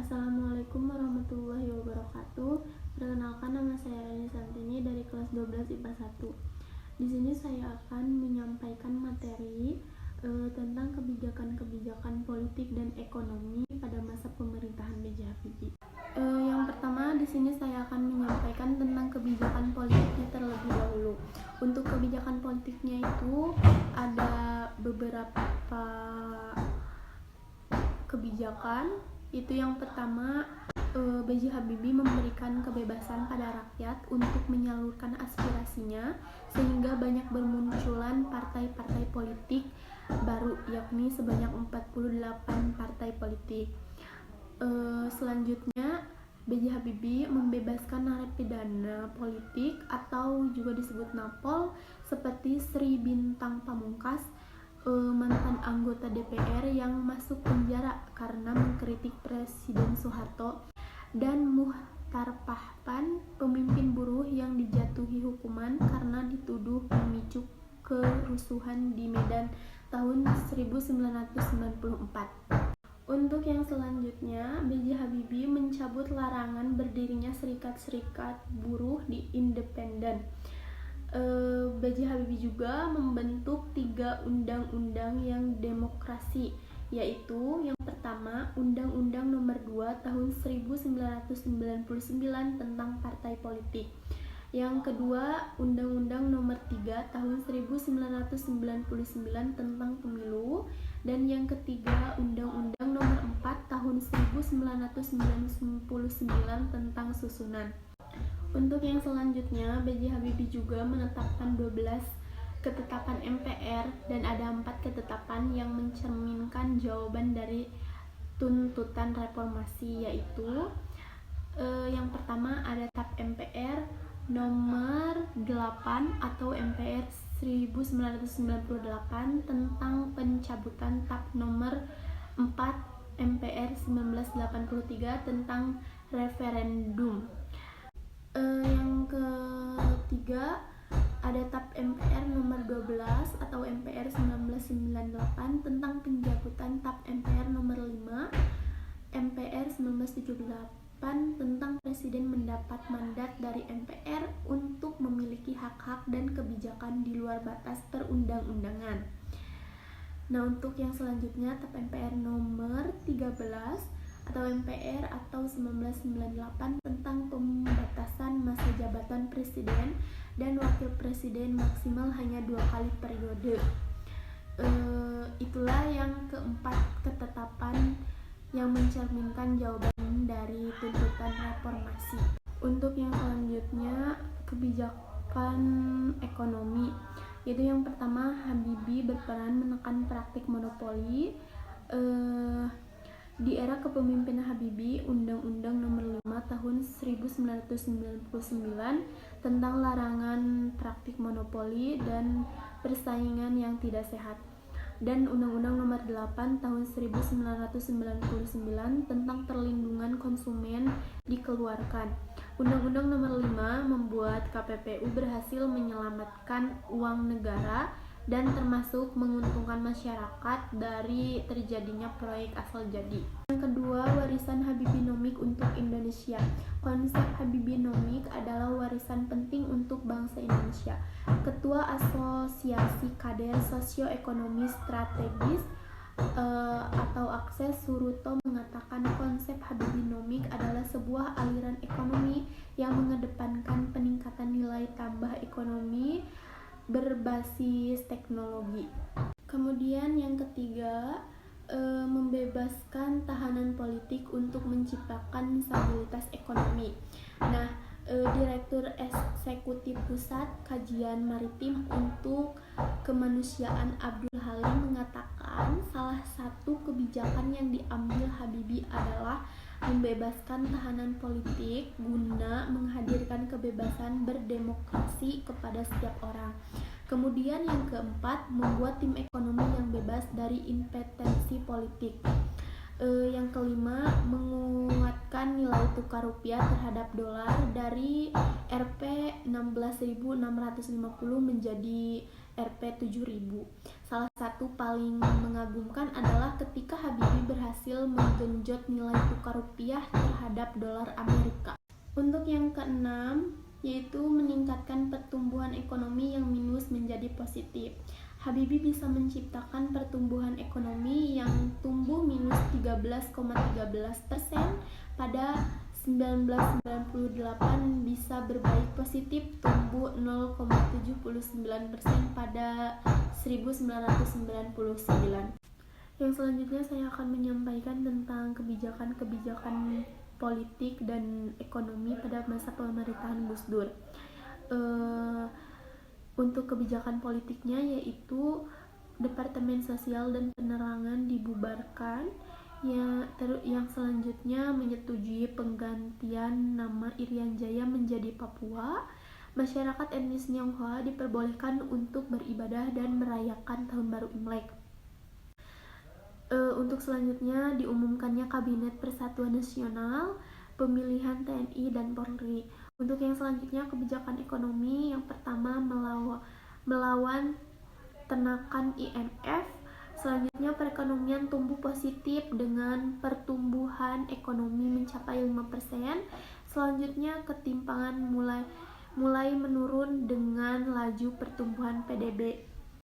Assalamualaikum warahmatullahi wabarakatuh. Perkenalkan, nama saya Rani Santini dari kelas 12 IPA 1. Di sini saya akan menyampaikan materi tentang kebijakan-kebijakan politik dan ekonomi pada masa pemerintahan B.J. Habibie. Yang pertama, di sini saya akan menyampaikan tentang kebijakan politiknya terlebih dahulu. Untuk kebijakan politiknya itu ada beberapa kebijakan. Itu yang pertama, B.J. Habibie memberikan kebebasan pada rakyat untuk menyalurkan aspirasinya, sehingga banyak bermunculan partai-partai politik baru, yakni sebanyak 48 partai politik. Selanjutnya, B.J. Habibie membebaskan narapidana politik atau juga disebut napol seperti Sri Bintang Pamungkas, mantan anggota DPR yang masuk penjara karena mengkritik Presiden Soeharto, dan Muchtar Pahpan, pemimpin buruh yang dijatuhi hukuman karena dituduh memicu kerusuhan di Medan tahun 1994. Untuk yang selanjutnya, B.J. Habibie mencabut larangan berdirinya serikat-serikat buruh di independen. B.J. Habibie juga membentuk 3 undang-undang yang demokrasi, yaitu yang pertama Undang-Undang Nomor 2 Tahun 1999 tentang partai politik, yang kedua Undang-Undang Nomor 3 Tahun 1999 tentang pemilu, dan yang ketiga Undang-Undang Nomor 4 Tahun 1999 tentang susunan. Untuk yang selanjutnya, B.J. Habibie juga menetapkan 12 ketetapan MPR dan ada 4 ketetapan yang mencerminkan jawaban dari tuntutan reformasi, yaitu yang pertama ada TAP MPR nomor 8 atau MPR 1998 tentang pencabutan TAP nomor 4 MPR 1983 tentang referendum. Yang ketiga ada TAP MPR nomor 12 atau MPR 1998 tentang pencabutan TAP MPR nomor 5 MPR 1978 tentang presiden mendapat mandat dari MPR untuk memiliki hak-hak dan kebijakan di luar batas perundang-undangan. Nah, untuk yang selanjutnya TAP MPR nomor 13 atau MPR atau 1998 tentang pembatasan masa jabatan presiden dan wakil presiden maksimal hanya 2 kali periode. Itulah yang keempat ketetapan yang mencerminkan jawaban dari tuntutan reformasi. Untuk yang selanjutnya kebijakan ekonomi, yaitu yang pertama Habibie berperan menekan praktik monopoli. Di era kepemimpinan Habibie, Undang-Undang Nomor 5 Tahun 1999 tentang larangan praktik monopoli dan persaingan yang tidak sehat, dan Undang-Undang Nomor 8 Tahun 1999 tentang perlindungan konsumen dikeluarkan. Undang-Undang Nomor 5 membuat KPPU berhasil menyelamatkan uang negara dan termasuk menguntungkan masyarakat dari terjadinya proyek asal jadi. Yang kedua, warisan Habibienomics untuk Indonesia. Konsep Habibienomics adalah warisan penting untuk bangsa Indonesia. Ketua Asosiasi Kader Sosioekonomi Strategis atau Akses Suruto mengatakan konsep Habibienomics adalah sebuah aliran ekonomi yang mengedepankan peningkatan nilai tambah ekonomi berbasis teknologi. Kemudian yang ketiga, membebaskan tahanan politik untuk menciptakan stabilitas ekonomi. Nah, Direktur Eksekutif Pusat Kajian Maritim untuk Kemanusiaan Abdul Halim mengatakan salah satu kebijakan yang diambil Habibie adalah membebaskan tahanan politik guna menghadirkan kebebasan berdemokrasi kepada setiap orang. Kemudian yang keempat, membuat tim ekonomi yang bebas dari impetensi politik. Yang kelima, menguatkan nilai tukar rupiah terhadap dolar dari Rp 16.650 menjadi Rp 7.000. Salah satu paling mengagumkan adalah ketika Habibie berhasil menggenjot nilai tukar rupiah terhadap dolar Amerika. Untuk yang keenam, yaitu meningkatkan pertumbuhan ekonomi yang minus menjadi positif. Habibie bisa menciptakan pertumbuhan ekonomi yang tumbuh minus 13,13% pada 1998 bisa berbalik positif tumbuh 0,79% pada 1999. Yang selanjutnya saya akan menyampaikan tentang kebijakan-kebijakan politik dan ekonomi pada masa pemerintahan Gus Dur. Untuk kebijakan politiknya yaitu Departemen Sosial dan Penerangan dibubarkan. Yang selanjutnya menyetujui penggantian nama Irian Jaya menjadi Papua. Masyarakat etnis Tionghoa diperbolehkan untuk beribadah dan merayakan Tahun Baru Imlek. Untuk selanjutnya diumumkannya Kabinet Persatuan Nasional, pemilihan TNI dan Polri. Untuk yang selanjutnya kebijakan ekonomi, yang pertama melawan tenakan IMF. Selanjutnya perekonomian tumbuh positif dengan pertumbuhan ekonomi mencapai 5%. Selanjutnya ketimpangan mulai menurun dengan laju pertumbuhan PDB